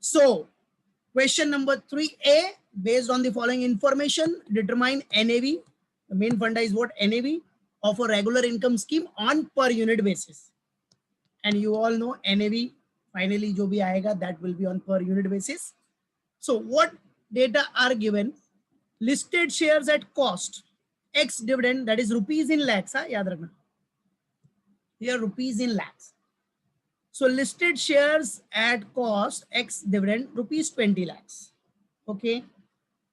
So question number 3A, based on the following information, determine NAV. The main fund is what? NAV of a regular income scheme on per unit basis. And you all know NAV finally जो भी आएगा that will be on per unit basis. So what data are given? Listed shares at cost X dividend, that is rupees in lakhs. याद रखना, here rupees in lakhs. So listed shares at cost X dividend rupees 20 lakhs. Okay.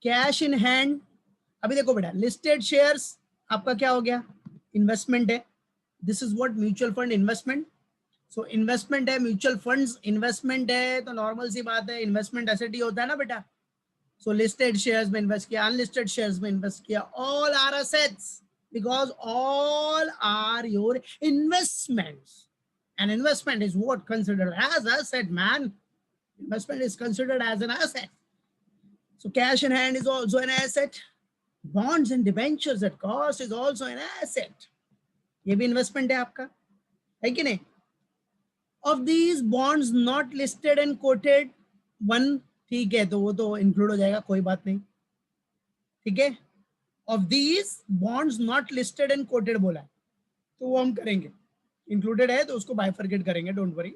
Cash in hand, अभी देखो बेटा, listed shares आपका क्या हो गया? Investment है. This is what mutual fund investment. So investment है, म्यूचुअल फंड्स इन्वेस्टमेंट है, तो नॉर्मल सी बात है, इन्वेस्टमेंट एसेट ही होता है ना बेटा. सो लिस्टेड शेयर्स में इन्वेस्ट किया, अनलिस्टेड शेयर्स में इन्वेस्ट किया, all are assets because all are your investments. An investment is what considered as asset, man. Investment is considered as an asset. So cash in hand is also an asset. Bonds and debentures at cost is also an asset. ये भी investment है आपका, है कि नहीं? Of these bonds not listed and quoted, one, ठीक है, तो वो तो include हो जाएगा, कोई बात नहीं, ठीक है. Of these bonds not listed and quoted बोला है, तो वो हम करेंगे. इंक्लूडेड है तो उसको बाइफरकेट करेंगे, don't worry.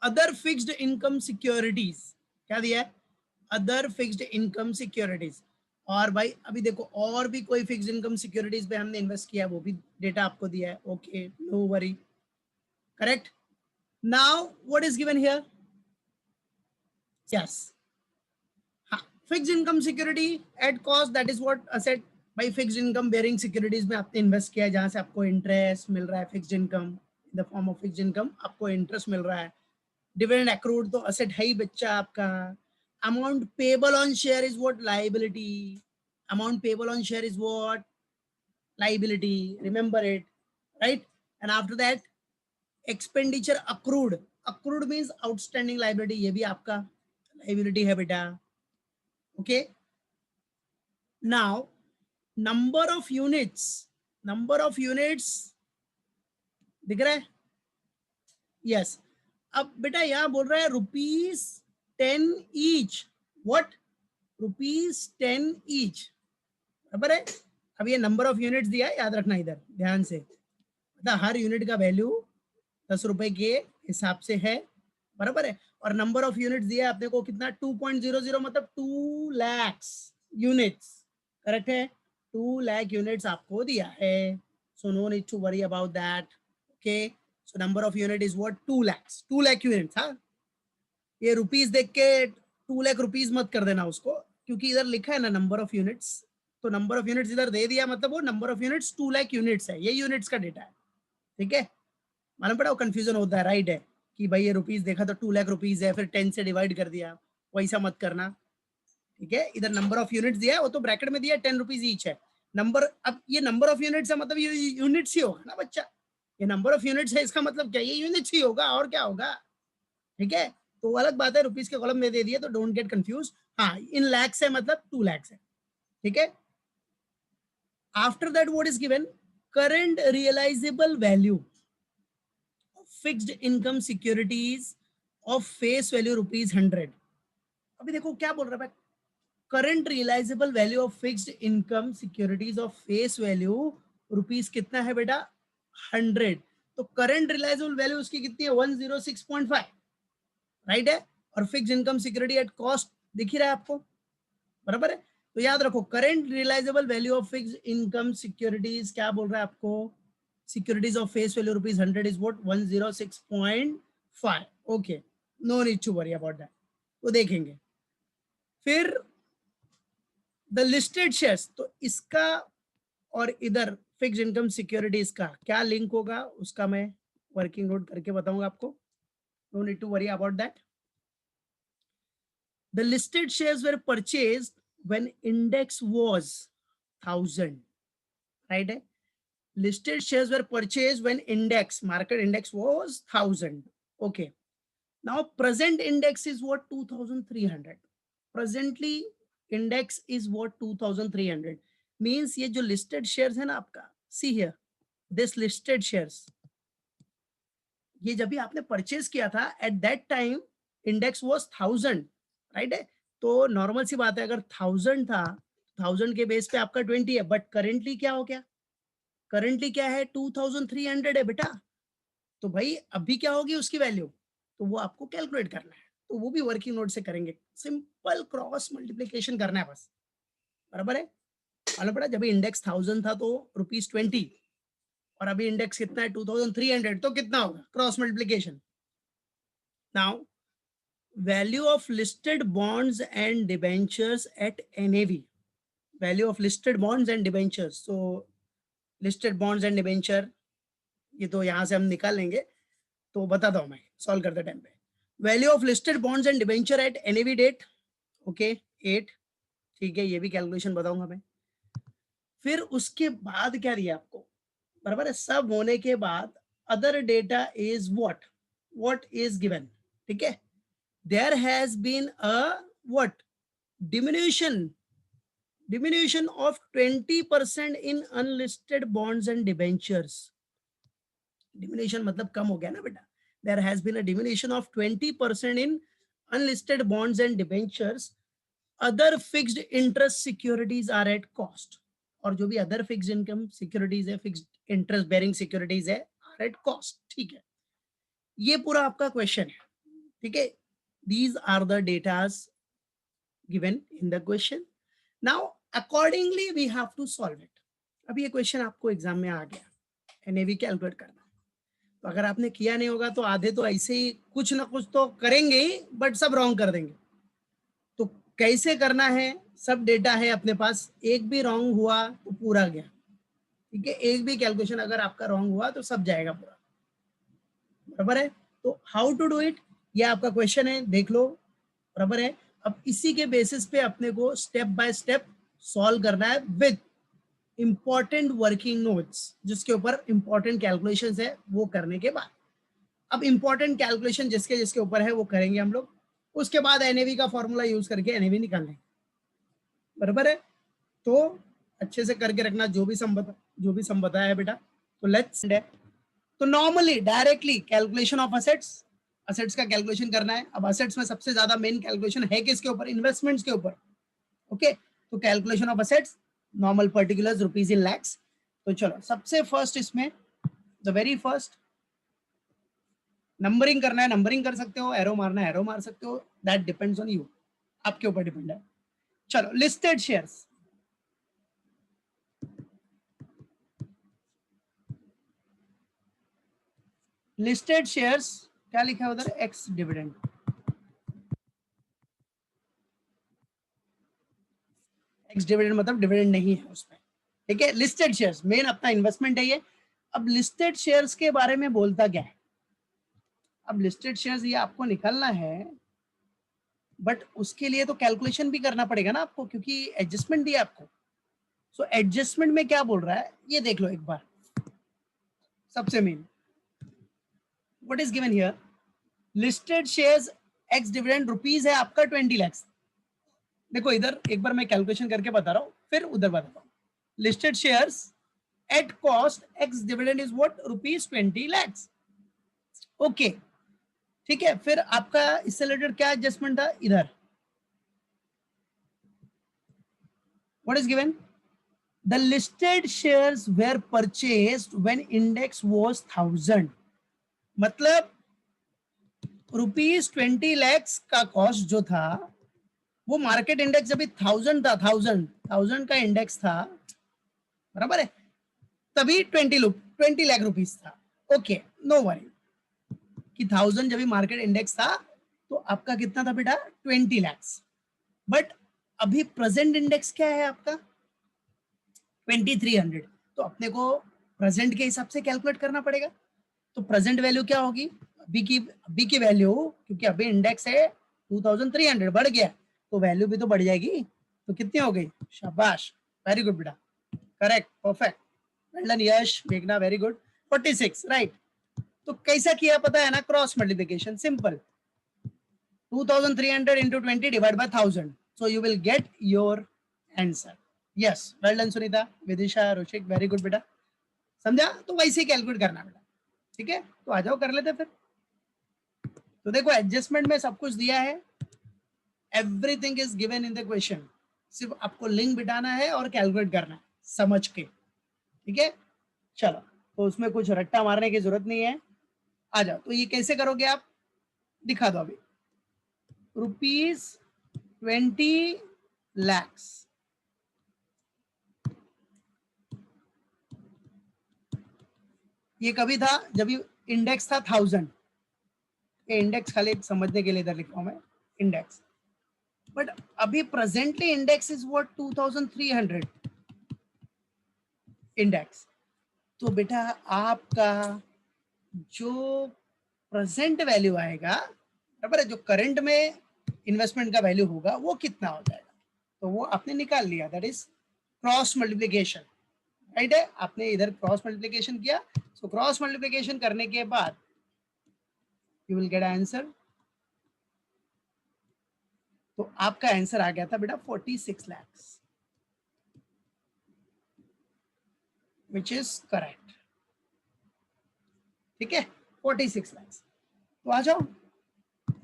Other fixed income securities, क्या दिया है? Other fixed income securities. और भाई अभी देखो और भी कोई फिक्स्ड इनकम सिक्योरिटीज पे हमने इन्वेस्ट किया, वो भी डेटा आपको दिया है. Okay, no worry, correct. Now what is given here? Yes, हाँ, fixed income security at cost, that is what asset. भाई फिक्स्ड इनकम बेयरिंग सिक्योरिटीज में आपने इन्वेस्ट किया है, जहां से आपको इंटरेस्ट मिल रहा है, fixed income in the form of fixed income आपको इंटरेस्ट मिल रहा है. डिविडेंड एक्रूड तो असेट है ही बच्चा आपका. Amount payable on share is what? Liability. Amount payable on share is what? Liability. Remember it, right. And after that expenditure accrued. Accrued means outstanding liability, ये भी आपका लायबिलिटी है बेटा. Okay. Now number of units, number of units दिख रहा है? Yes. अब बेटा यहां बोल रहा है ₹10 ईच. व्हाट? ₹10 ईच, बराबर है. अब ये नंबर ऑफ यूनिट्स दिया है, याद रखना इधर ध्यान से, मतलब हर यूनिट का वैल्यू 10 रुपए के हिसाब से है, बराबर है. और नंबर ऑफ यूनिट्स दिया है आपने को कितना? 2.00, मतलब 2 लाख यूनिट्स, करेक्ट है. 2 लाख यूनिट्स आपको दिया है. So no need to worry about that. Okay. So number of unit is what? 2 lakh. 2 lakh units. हाँ, ये रुपीस देख के 2 लाख रुपीस मत कर देना उसको, क्योंकि इधर लिखा है ना नंबर ऑफ यूनिट्स, तो नंबर ऑफ यूनिट्स इधर दे दिया, मतलब वो number of units 2 lakh units है, ये यूनिट्स का डेटा है, ठीक है. मालूम पड़ा, वो कंफ्यूजन होता है, राइट है, कि भाई ये रुपीस देखा तो 2 लाख रुपीस है, फिर 10 से डिवाइड कर दिया, वैसा मत करना, ठीक है. इधर नंबर ऑफ यूनिट्स दिया है, वो तो ब्रैकेट में दिया है 10 रुपीज ईच है. नंबर, अब ये नंबर ऑफ यूनिट्स है, मतलब ये यूनिट्स ही होगा ना बच्चा. ये नंबर ऑफ यूनिट्स है, इसका मतलब क्या? ये यूनिट्स ही होगा, और क्या होगा, ठीक है. तो अलग बात है, रुपीस के कॉलम में दे दिए, तो डोंट गेट कंफ्यूज. हाँ, इन लैक्स है, मतलब 2 लाख है, ठीक है. After that what is given? Current realisable value of fixed income securities of face value ₹100. अभी देखो क्या बोल रहा है, current realisable value of fixed income securities of face value rupees कितना है बेटा? 100. तो करंट रियलाइजेबल वैल्यू उसकी कितनी है? 106.5, राइट है. और fixed income security at cost दिख ही रहा है आपको, बराबर है. तो याद रखो, current realisable value of fixed income securities क्या बोल रहा है आपको? Securities of face value ₹100 is what? 106.5. Okay, no need to worry about that, वो देखेंगे. फिर द लिस्टेड शेयर्स, तो इसका और इधर फिक्स्ड इनकम सिक्योरिटीज का क्या लिंक होगा, उसका मैं वर्किंग नोट करके बताऊंगा आपको. No need to worry about that. The listed shares were purchased when index was 1000, right? Listed shares were purchased when market index was 1000. Okay. Now present index is what? 2300. Presently index is what? 2300. Means ये जो listed shares है ना आपका, see here, this listed shares, ये जब भी आपने purchase किया था, at that time index was 1000, right है। तो नॉर्मल सी बात है, अगर 1000 था, 1000 के बेस पे आपका 20 है, बट करेंटली क्या हो गया, करेंटली क्या है 2300 है बेटा। तो भाई अभी क्या होगी उसकी वैल्यू, तो वो आपको कैलकुलेट करना है, तो वो भी वर्किंग नोट से करेंगे, सिंपल क्रॉस मल्टीप्लीकेशन करना है बस, बराबर है। मालूम पड़ा, जब इंडेक्स 1000 था तो ₹20, और अभी इंडेक्स कितना है 2300, तो कितना होगा, cross multiplication. Now value of listed bonds and debentures at NAV, value of listed bonds and debentures, तो लिस्टेड बॉन्ड्स एंड डिबेंचर ये तो यहां से हम निकाल लेंगे, तो बताता हूं मैं सॉल्व करते टाइम पे। Value of listed bonds and debenture at NAV date, okay 8, ठीक है, ये भी कैलकुलेशन बताऊंगा मैं। फिर उसके बाद क्या दिया आपको, बराबर है, सब होने के बाद other data is what is given, ठीक है। There has been a what, diminution, diminution of 20% in unlisted bonds and debentures. Diminution मतलब कम हो गया ना बेटा, there has been a diminution of 20% in unlisted bonds and debentures, other fixed interest securities are at cost, और जो भी other fixed income securities है, फिक्स्ड इंटरेस्ट बेरिंग सिक्योरिटीज है, आर एट कॉस्ट, ठीक है। ये पूरा आपका क्वेश्चन है, ठीक है। These are the datas given in the question. Now accordingly we have to solve it. अब ये क्वेश्चन आपको एग्जाम में आ गया, एनएवी कैलकुलेट करना, तो अगर आपने किया नहीं होगा तो आधे तो ऐसे ही कुछ ना कुछ तो करेंगे ही, बट सब रॉन्ग कर देंगे। तो कैसे करना है, सब डेटा है अपने पास, एक भी रॉन्ग हुआ तो पूरा गया, ठीक है। एक भी कैलकुलेशन अगर आपका रॉन्ग हुआ तो सब जाएगा पूरा, बराबर है। तो हाउ टू डू इट, ये आपका क्वेश्चन है, देख लो, बराबर है। अब इसी के बेसिस पे अपने को स्टेप बाय स्टेप सॉल्व करना है विद इंपॉर्टेंट वर्किंग नोट्स, जिसके ऊपर इंपॉर्टेंट कैलकुलेशंस है, वो करने के बाद, अब इंपॉर्टेंट कैलकुलेशन जिसके जिसके ऊपर है वो करेंगे हम लोग, उसके बाद एनएवी का फॉर्मूला यूज करके एनएवी निकालने, बराबर है। तो अच्छे से करके रखना, जो भी सम बताया है बेटा। तो लेट्स, तो normally directly calculation of assets, assets का कैलकुलेशन करना है। अब असेट्स में सबसे ज्यादा मेन कैलकुलेशन है किसके ऊपर, इन्वेस्टमेंट्स के ऊपर, ओके। तो calculation of assets, normal particulars, rupees in lakhs. तो चलो सबसे फर्स्ट इसमें, द वेरी फर्स्ट, नंबरिंग करना है, नंबरिंग कर सकते हो, एरो मारना है एरो मार सकते हो, दैट डिपेंड्स ऑन यू, आपके ऊपर डिपेंड है। चलो लिस्टेड शेयर्स, लिस्टेड शेयर्स क्या लिखा है उधर, एक्स डिविडेंड, एक्स डिविडेंड मतलब डिविडेंड नहीं है उसमें, ठीक है। लिस्टेड शेयर्स मेन अपना इन्वेस्टमेंट है ये। अब लिस्टेड शेयर्स के बारे में बोलता क्या है, अब लिस्टेड शेयर्स ये आपको निकालना है, बट उसके लिए तो कैलकुलेशन भी करना पड़ेगा ना आपको, क्योंकि एडजस्टमेंट दिया आपको। सो एडजस्टमेंट में क्या बोल रहा है ये देख लो एक बार, सबसे main what is given here, listed shares x dividend rupees है आपका 20 लाख। देखो इधर एक बार मैं कैलकुलेशन करके बता रहा हूँ, फिर उधर बताता हूँ। Listed shares at cost x dividend is what, rupees 20 lakh, okay, ठीक है। फिर आपका इससे रिलेटेड क्या एडजस्टमेंट था इधर, what is given, the listed shares were purchased when index was 1000, मतलब ₹20 लाख का कॉस्ट जो था, वो मार्केट इंडेक्स अभी 1000 था, 1000 का इंडेक्स था, बराबर है, तभी 20 लाख रुपीस था, ओके, नो वरी, कि 1000 जब भी मार्केट इंडेक्स था तो आपका कितना था बेटा 20 लाख। बट अभी प्रेजेंट इंडेक्स क्या है आपका 2300, तो अपने को प्रेजेंट के हिसाब से कैलकुलेट करना पड़ेगा। तो प्रेजेंट वैल्यू क्या होगी, अभी की वैल्यू, क्योंकि अभी इंडेक्स है 2300 बढ़ गया, तो वैल्यू भी तो बढ़ जाएगी, तो कितनी हो गई, शाबाश, वेरी गुड बेटा, करेक्ट, परफेक्ट, वेल डन यश, मेघना, वेरी गुड, 46, राइट। तो कैसा किया पता है ना, cross multiplication, simple, 2300 into 20 divided by 1000, so you will get your answer, yes, well done Sunita, Vidisha, Roshik, very good बेटा, समझा। तो वैसे ही कैलकुलेट करना बेटा, ठीक है। तो आ जाओ कर लेते फिर, तो देखो एडजस्टमेंट में सब कुछ दिया है, everything is given in the question, सिर्फ आपको लिंक बिठाना है और कैलकुलेट करना है समझ के, ठीक है। चलो, तो उसमें कुछ रट्टा मारने की जरूरत नहीं है, आ जाओ। तो ये कैसे करोगे आप, दिखा दो अभी। ₹20 lakhs, ये कभी था जब ये इंडेक्स था 1000, ये इंडेक्स खाली समझने के लिए इधर लिखा हूं मैं, इंडेक्स। बट अभी presently index is what 2300 index. तो बेटा आपका जो प्रेजेंट वैल्यू आएगा, बराबर है, जो करंट में इन्वेस्टमेंट का वैल्यू होगा वो कितना हो जाएगा, तो वो आपने निकाल लिया, that is cross multiplication, right है। आपने इधर क्रॉस मल्टीप्लिकेशन किया, सो क्रॉस मल्टीप्लिकेशन करने के बाद यू विल गेट आंसर। तो आपका आंसर आ गया था बेटा 46 lakhs, विच इज करेक्ट, ठीक है, 46 lakhs। तो आ जाओ,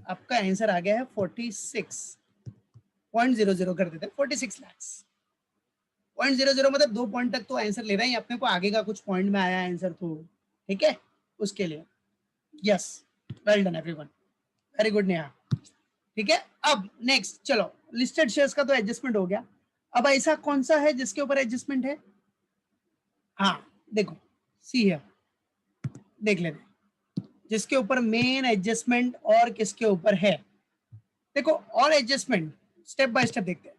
आपका आंसर आ गया है 46.00 कर देते हैं, 46 lakhs। 0.00 मतलब 2 पॉइंट तक तो आंसर ले रहे हैं अपने को, आगे का कुछ पॉइंट में आया आंसर तो, ठीक है, उसके लिए। Yes, well done everyone, very good Neha, ठीक है। अब नेक्स्ट चलो, लिस्टेड शेयर्स का तो एडजस्टमेंट हो गया। अब ऐसा कौन सा है जिसके ऊपर एडजस्टमेंट है, हाँ देखो, सी है, देख लेते जिसके ऊपर मेन एडजस्टमेंट और किसके ऊपर है। देखो और एडजस्टमेंट स्टेप बाय स्टेप देखते हैं।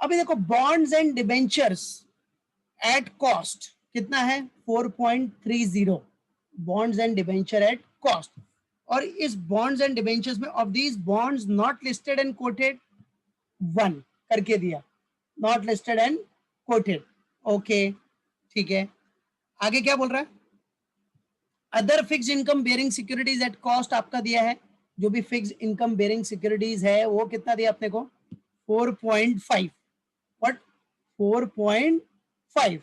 अभी देखो bonds and debentures at cost कितना है 4.30, bonds and debenture eight cost. और इस बॉन्ड्स एंड डिबेंचर्स में of these bonds not listed and coated 1 करके दिया, not listed and coated, okay ठीक है। आगे क्या बोल रहा है, other fix income bearing securities at cost आपका दिया है, जो भी फिक्स इनकम बेयरिंग सिक्योरिटीज है वो कितना दिया अपने को 4.5, व्हाट 4.5,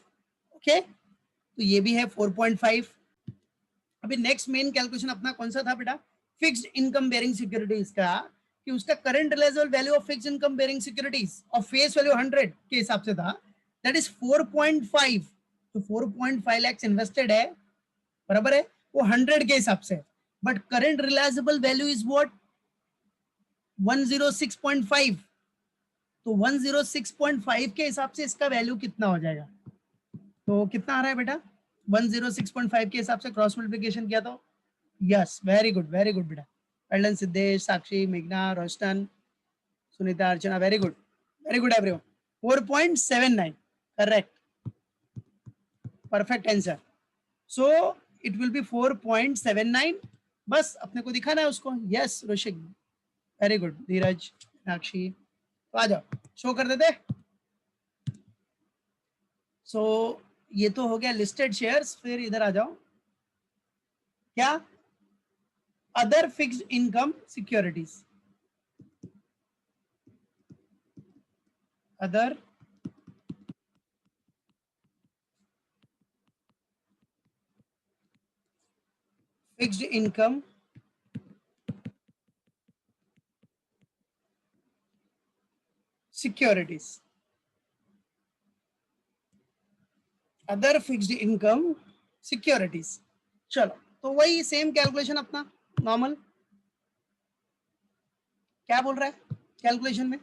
ओके, तो ये भी है 4.5। अभी नेक्स्ट मेन कैलकुलेशन अपना कौन सा था बेटा, फिक्स्ड इनकम बेयरिंग सिक्योरिटीज का, कि उसका current realisable value of fixed income bearing securities और फेस वैल्यू 100 के हिसाब से था, दैट इज 4.5। तो 4.5 लाख इन्वेस्टेड है, बराबर है, वो 100 के हिसाब से, but current realisable value is what 106.5। तो 106.5 के हिसाब से इसका वैल्यू कितना हो जाएगा, तो कितना आ रहा है बेटा 106.5 के हिसाब से क्रॉस मल्टीप्लिकेशन किया तो, यस वेरी गुड बेटा, वेल डन सिद्धेश, साक्षी, मेघना, Roshan, Sunita, Archana, very good everyone, 4.79 correct, perfect answer. So it will be 4.79, बस अपने को दिखाना है उसको। Yes Roshik, very good, Dheeraj, Meenakshi, तो आ जाओ शो कर देते। सो ये तो हो गया लिस्टेड शेयर्स, फिर इधर आ जाओ, क्या other fixed income securities, other fixed income securities, other fixed income securities. चलो, तो वही सेम कैलकुलेशन अपना नॉर्मल, क्या बोल रहा है कैलकुलेशन में,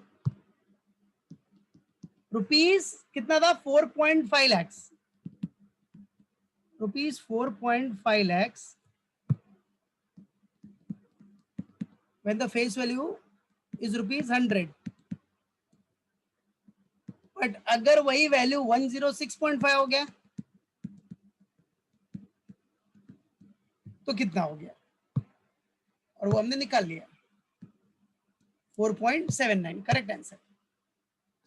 रुपीज कितना था 4.5 lakhs, rupees 4.5 lakhs when the face value is rupees 100, but अगर वही वैल्यू 106.5 हो गया तो कितना हो गया, और वो हमने निकाल लिया 4.79, correct answer.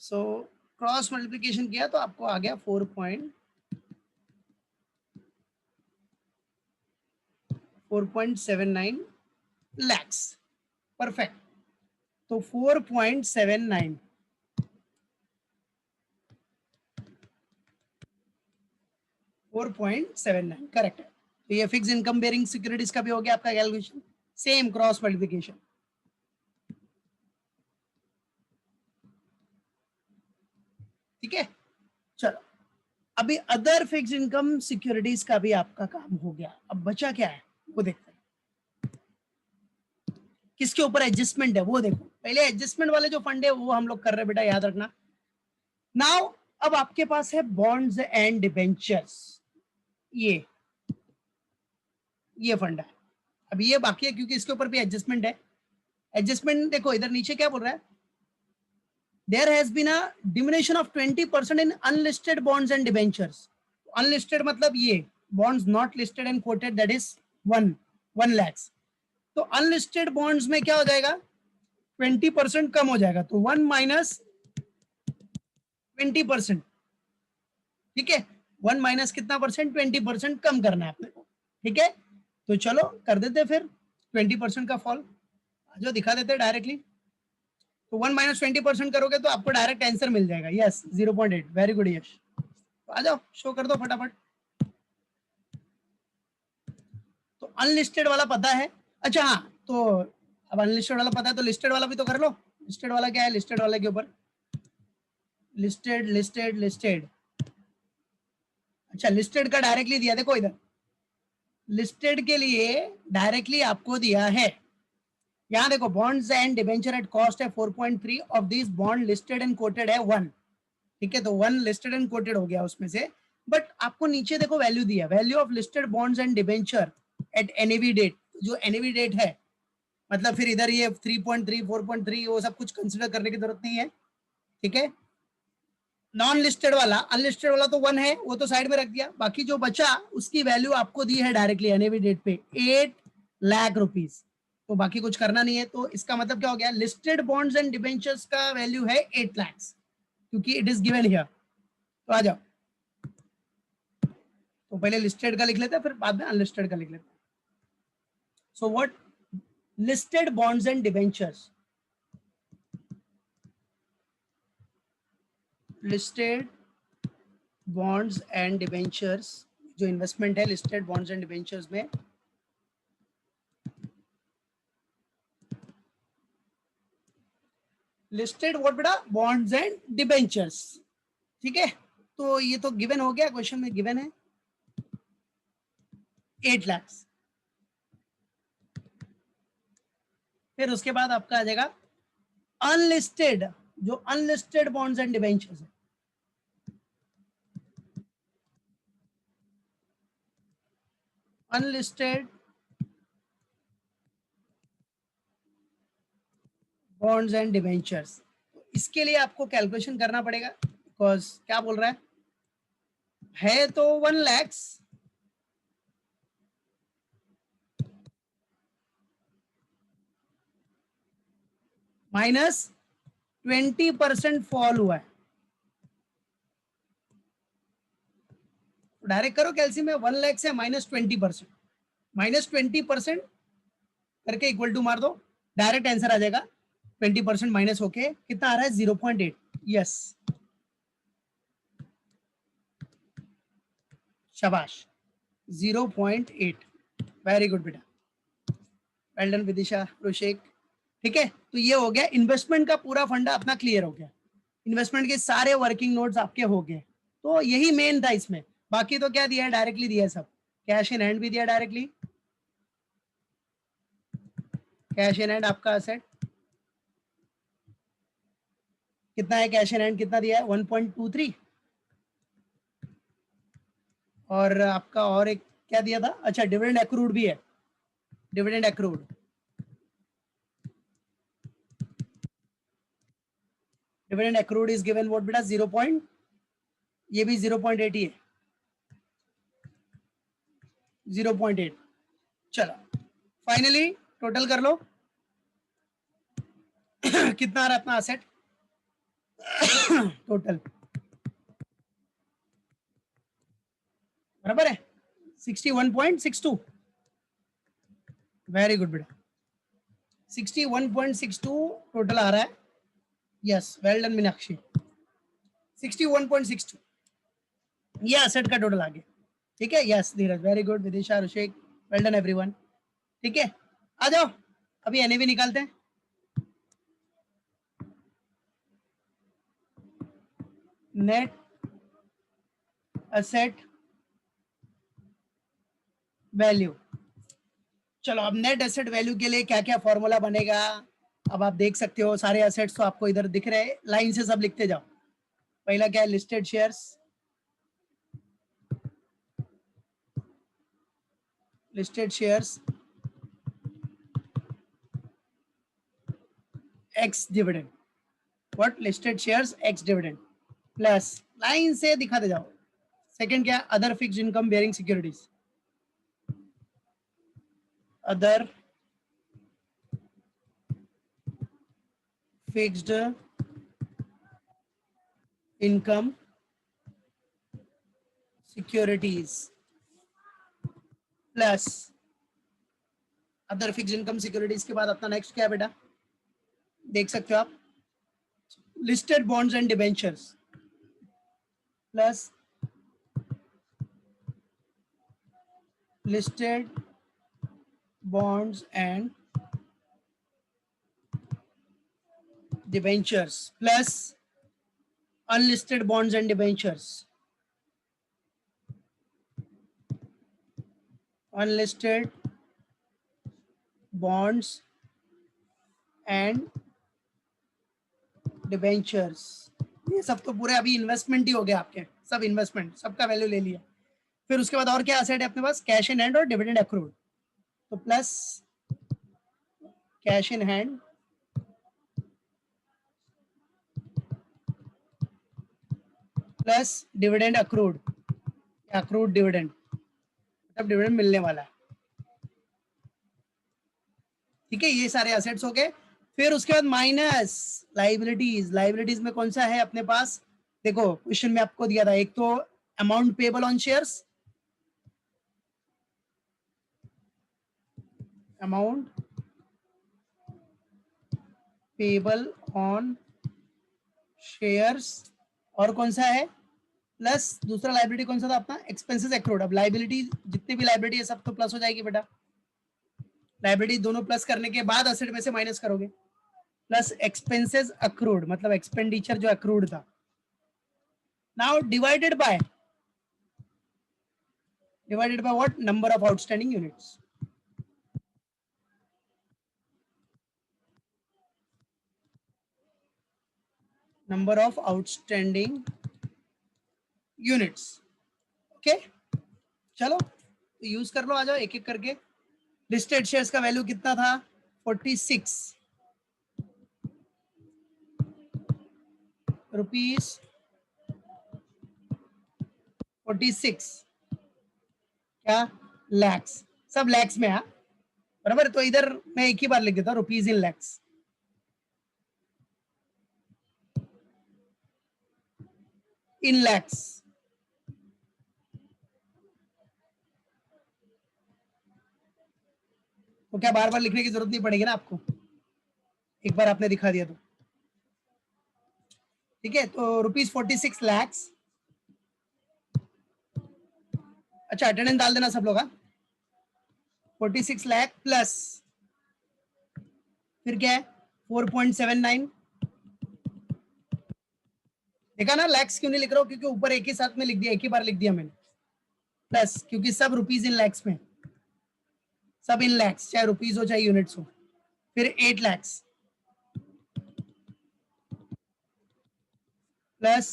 So cross multiplication किया तो आपको आ गया 4.79 लैक्स, परफेक्ट। तो 4.79, 4.79 करेक्ट है। तो ये फिक्स इनकम बेयरिंग सिक्योरिटीज का भी हो गया आपका कैलकुलेशन, सेम क्रॉस मल्टीप्लिकेशन। ठीक है, चलो अभी अदर फिक्स इनकम सिक्योरिटीज का भी आपका काम हो गया। अब बचा क्या है वो देखते हैं, किसके ऊपर एडजस्टमेंट है वो देखो। पहले एडजस्टमेंट वाले जो फंड है वो हम लोग कर रहे हैं बेटा, याद रखना। नाउ अब आपके पास है बॉन्ड्स एंड डिबेंचर्स, ये फंड है। अब ये बाकी है क्योंकि इसके ऊपर भी एडजस्टमेंट है। एडजस्टमेंट देखो इधर नीचे क्या बोल रहा है, there has been a diminution of 20% in unlisted bonds and debentures. Unlisted मतलब ये bonds not listed and quoted, that is 1 lakh. तो अनलिस्टेड बॉन्ड्स में क्या हो जाएगा, 20% कम हो जाएगा, तो 1 माइनस 20%। ठीक है, 1 माइनस कितना परसेंट, 20% कम करना है अपने को। ठीक है, तो चलो कर देते फिर 20% का फॉल, जो दिखा देते डायरेक्टली। तो 1 माइनस 20% करोगे तो आपको डायरेक्ट आंसर मिल जाएगा, यस 0.8। वेरी गुड यश, तो आ जाओ शो कर दो फटाफट। तो अनलिस्टेड वाला पता है, अच्छा हाँ, तो अब अनलिस्टेड वाला पता है तो लिस्टेड वाला भी तो कर लो। लिस्टेड वाला क्या है, लिस्टेड वाले के ऊपर लिस्टेड लिस्टेड लिस्टेड, अच्छा लिस्टेड का डायरेक्टली दिया, देखो इधर लिस्टेड के लिए डायरेक्टली आपको दिया है, यहाँ देखो bonds and debenture at cost है 4.3, of this bond listed and coated है 1। ठीक है, तो 1 लिस्टेड एंड कोटेड हो गया उसमें से, बट आपको नीचे देखो वैल्यू दिया, value of listed bonds and debenture at NAV date, जो एनएवी डेट है, मतलब फिर इधर ये 3.3 4.3 वो सब कुछ कंसिडर करने की जरूरत नहीं है। ठीक है, नॉन लिस्टेड वाला, अनलिस्टेड वाला तो 1 है, वो तो साइड में रख दिया, बाकी जो बचा उसकी वैल्यू आपको दी है डायरेक्टली एनएवी डेट पे 8 लाख रुपीज, तो बाकी कुछ करना नहीं है। तो इसका मतलब क्या हो गया, लिस्टेड बॉन्ड्स एंड डिबेंचर्स का वैल्यू है 8 लाख, क्योंकि इट इज गिवन हियर। तो आ जाओ, तो पहले लिस्टेड का लिख लेते हैं फिर बाद में अनलिस्टेड का लिख लेते हैं। So what listed bonds and debentures, listed bonds and debentures, जो इन्वेस्टमेंट है लिस्टेड बॉन्ड्स एंड डिबेंचर्स में, लिस्टेड व्हाट बेटा, बॉन्ड्स एंड डिबेंचर्स। ठीक है, तो ये तो गिवन हो गया, क्वेश्चन में गिवन है 8 लाख। फिर उसके बाद आपका आ जाएगा अनलिस्टेड, जो अनलिस्टेड बॉन्ड्स एंड डिबेंचर्स है, अनलिस्टेड बॉन्ड्स एंड डिबेंचर्स। इसके लिए आपको कैलकुलेशन करना पड़ेगा, बिकॉज क्या बोल रहा है तो 1 लाख माइनस 20% फॉल हुआ है, डायरेक्ट करो कैलसी में, 1 लाख से माइनस 20%, माइनस 20% करके इक्वल टू मार दो, डायरेक्ट आंसर आ जाएगा। 20% माइनस होके कितना आ रहा है, 0.8। यस, शाबाश 0.8, वेरी गुड बेटा, वेल डन विदिशा रुशेक। ठीक है, तो ये हो गया इन्वेस्टमेंट का पूरा फंडा अपना क्लियर हो गया, इन्वेस्टमेंट के सारे वर्किंग नोट्स आपके हो गए, तो यही मेन था इसमें। बाकी तो क्या दिया है, डायरेक्टली दिया है सब, कैश इन हैंड भी दिया डायरेक्टली, कैश इन हैंड आपका असेट कितना है, कैश इन हैंड कितना दिया है 1.23, और आपका और एक क्या दिया था, अच्छा डिविडेंड एक्रूड भी है, dividend accrued, dividend accrued is given what बेटा 0. ये भी 0.8 ही है, 0.8। चलो फाइनली टोटल कर लो कितना आ रहा है अपना असेट टोटल, बराबर है 61.62, वेरी गुड बेटा, 61.62 टोटल आ रहा है, यस वेल डन मीनाक्षी, 61.62 ये असेट का टोटल आ गया। ठीक है, यस धीरज, वेरी गुड, विदिशा, अभिषेक, वेल डन एवरीवन। ठीक है, आ जाओ अभी एनएवी निकालते हैं। Net asset value. चलो अब नेट एसेट वैल्यू के लिए क्या क्या फॉर्मूला बनेगा अब आप देख सकते हो। सारे एसेट्स तो आपको इधर दिख रहे हैं, लाइन से सब लिखते जाओ। पहला क्या है, listed shares, listed shares x dividend, what, listed shares x dividend plus, line से दिखाते जाओ। सेकंड क्या, other fixed income bearing securities, other fixed income securities plus, other fixed income securities के बाद अपना नेक्स्ट क्या है बेटा, देख सकते हो आप, listed bonds and debentures plus listed bonds and debentures plus unlisted bonds and debentures, unlisted bonds and debentures। ये सब तो पूरे अभी इन्वेस्टमेंट ही हो गया आपके, सब इन्वेस्टमेंट, सबका वैल्यू ले लिया। फिर उसके बाद और क्या एसेट है अपने पास, कैश इन हैंड और डिविडेंड अक्रूड, तो plus cash in hand plus dividend accrued, accrued dividend मतलब डिविडेंड मिलने वाला है। ठीक है, ये सारे एसेट्स हो गए। फिर उसके बाद माइनस लाइबिलिटीज, लाइबिलिटीज में कौन सा है अपने पास, देखो क्वेश्चन में आपको दिया था, एक तो amount payable on shares, amount payable on shares, और कौन सा है, प्लस दूसरा लाइबिलिटी कौन सा था अपना, एक्सपेंसेस एक्रूड। अब लाइबिलिटी जितनी भी लाइबिलिटी है सब तो प्लस हो जाएगी बेटा, लाइबिलिटी दोनों प्लस करने के बाद एसेट में से माइनस करोगे, प्लस एक्सपेंसेस अक्रूड मतलब एक्सपेंडिचर जो अक्रूड था, now divided by what, number of outstanding units. Number of outstanding units. Okay चलो यूज कर लो, आ जाओ एक एक करके। लिस्टेड शेयर्स का वैल्यू कितना था, 46 रुपीज, 46 क्या, लैक्स, सब लैक्स में है बराबर। तो इधर मैं एक ही बार लिख देता हूँ, रुपीज इन लैक्स, इन लैक्स। तो क्या बार बार लिखने की जरूरत नहीं पड़ेगी ना आपको, एक बार आपने दिखा दिया तो। ठीक है, तो रुपीज 46 लैक्स, अच्छा अटेंडेंस डाल देना सब लोग, 46 लाख प्लस, फिर क्या है 4.79, देखा ना लैक्स क्यों नहीं लिख रहा हूं, क्योंकि ऊपर एक ही साथ में लिख दिया, एक ही बार लिख दिया मैंने, प्लस क्योंकि सब रुपीज इन लैक्स में, सब इन लैक्स, चाहे रुपीज हो चाहे यूनिट्स हो। फिर 8 लैक्स प्लस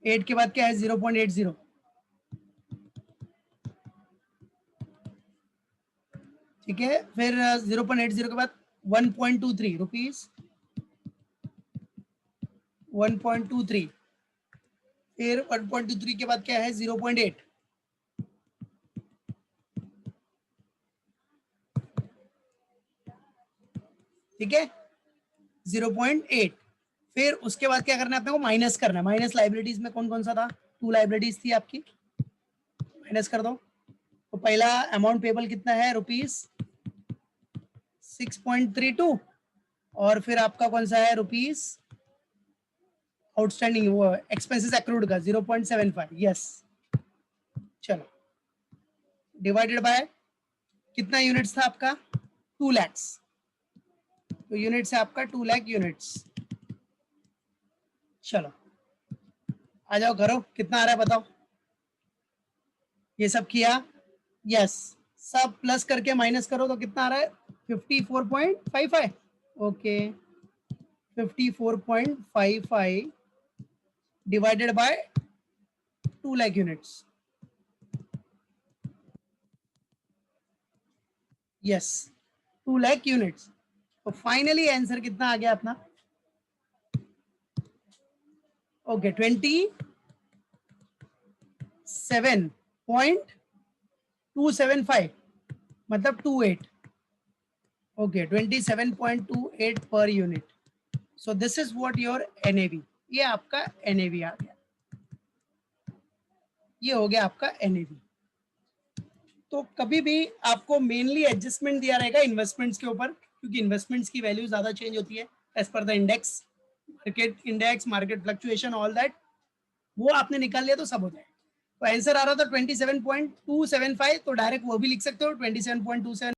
8 के बाद क्या है 0.80, ठीक है। फिर 0.80 के बाद 1.23 रुपीज, 1.23, फिर 1.23 के बाद क्या है 0.8, ठीक है 0.8। फिर उसके बाद क्या करना है अपने को, माइनस करना है। माइनस लाइबिलिटीज में कौन कौन सा था, 2 लाइबिलिटीज थी आपकी, माइनस कर दो। तो पहला अमाउंट पेबल कितना है, रुपीज 6.32, और फिर आपका कौन सा है, रुपीज आउटस्टैंडिंग वो एक्सपेंसेस एक्रूड का 0.75, यस। चलो डिवाइडेड बाय कितना यूनिट्स था आपका 2 lakhs, तो यूनिट्स है आपका 2 लाख यूनिट्स। चलो आ जाओ करो, कितना आ रहा है बताओ। ये सब किया, यस, सब प्लस करके माइनस करो तो कितना आ रहा है 54.55। Okay 54.55 divided by 2 lakh units, yes 2 lakh units. तो फाइनली आंसर कितना आ गया अपना, ओके 27.275 मतलब 28, okay 27.28 per unit. So this is what your NAV, ये आपका एनएवी आ गया, ये हो गया आपका एनएवी। तो कभी भी आपको मेनली एडजस्टमेंट दिया रहेगा इन्वेस्टमेंट्स के ऊपर, क्योंकि इन्वेस्टमेंट्स की वैल्यू ज्यादा चेंज होती है एज पर the index, market fluctuation, all that, वो आपने निकाल लिया तो सब हो जाएगा। तो आंसर आ रहा था 27.275, तो डायरेक्ट वो भी लिख सकते हो 27.27